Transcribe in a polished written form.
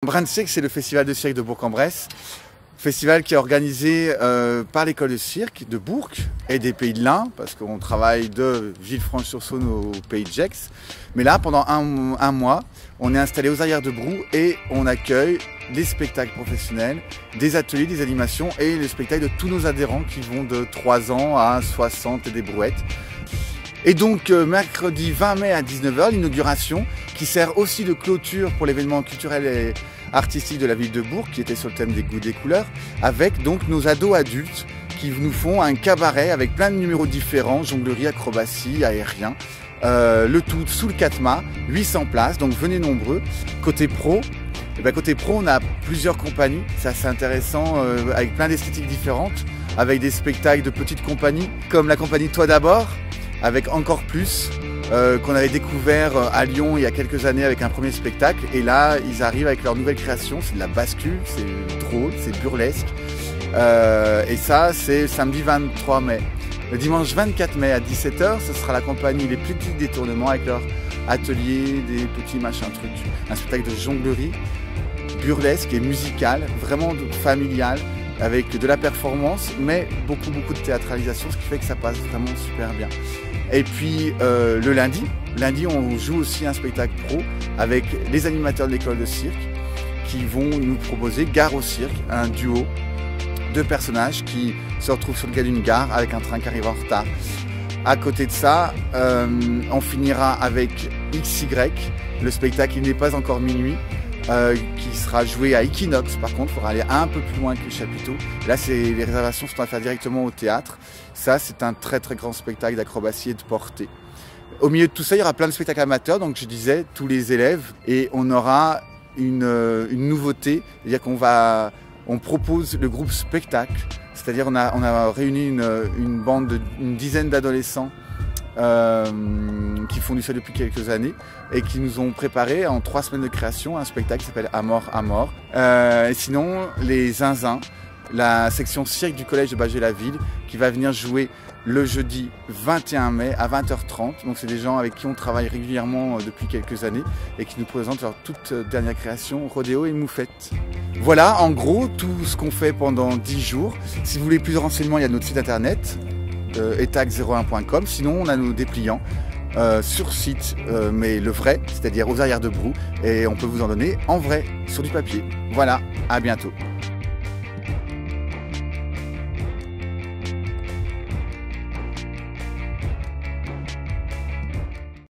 Brin de Cirque, c'est le festival de cirque de Bourg-en-Bresse. Festival qui est organisé par l'école de cirque de Bourg et des Pays de l'Ain, parce qu'on travaille de Villefranche-sur-Saône au Pays de Gex. Mais là, pendant un mois, on est installé aux arrières de Brou et on accueille des spectacles professionnels, des ateliers, des animations et les spectacles de tous nos adhérents qui vont de 3 ans à 60 et des brouettes. Et donc mercredi 20 mai à 19 h, l'inauguration qui sert aussi de clôture pour l'événement culturel et artistique de la ville de Bourg qui était sur le thème des goûts des couleurs, avec donc nos ados adultes qui nous font un cabaret avec plein de numéros différents, jonglerie, acrobatie, aérien, le tout sous le 4mâts, 800 places, donc venez nombreux. Côté pro, côté pro on a plusieurs compagnies, c'est assez intéressant, avec plein d'esthétiques différentes, avec des spectacles de petites compagnies comme la compagnie Toi d'abord, avec Encore plus, qu'on avait découvert à Lyon il y a quelques années avec un premier spectacle. Et là, ils arrivent avec leur nouvelle création, c'est de la bascule, c'est drôle, c'est burlesque. Et ça, c'est samedi 23 mai. Le dimanche 24 mai à 17 h, ce sera la compagnie Les Petits Détournements avec leur atelier, des petits machins trucs. Un spectacle de jonglerie, burlesque et musical, vraiment familial, avec de la performance, mais beaucoup de théâtralisation, ce qui fait que ça passe vraiment super bien. Et puis le lundi, on joue aussi un spectacle pro avec les animateurs de l'école de cirque qui vont nous proposer Gare au cirque, un duo de personnages qui se retrouvent sur le quai d'une gare avec un train qui arrive en retard. À côté de ça, on finira avec XY, le spectacle Il n'est pas encore minuit, qui sera joué à Equinox. Par contre, il faudra aller un peu plus loin que le chapiteau. Là, les réservations sont à faire directement au théâtre. Ça, c'est un très grand spectacle d'acrobatie et de portée. Au milieu de tout ça, il y aura plein de spectacles amateurs, donc je disais, tous les élèves, et on aura une nouveauté, c'est-à-dire on propose le groupe spectacle, c'est-à-dire on a réuni une bande d'une dizaine d'adolescents qui font du ça depuis quelques années et qui nous ont préparé en 3 semaines de création un spectacle qui s'appelle À mort, à mort. Et sinon, les Zinzins, la section cirque du collège de Bâgé-la-Ville qui va venir jouer le jeudi 21 mai à 20 h 30. Donc c'est des gens avec qui on travaille régulièrement depuis quelques années et qui nous présentent leur toute dernière création, Rodéo et Moufette. Voilà en gros tout ce qu'on fait pendant 10 jours. Si vous voulez plus de renseignements, il y a notre site internet etac01.com. Sinon on a nos dépliants sur site, mais le vrai, c'est-à-dire aux arrières de Brou, et on peut vous en donner en vrai sur du papier. Voilà, à bientôt.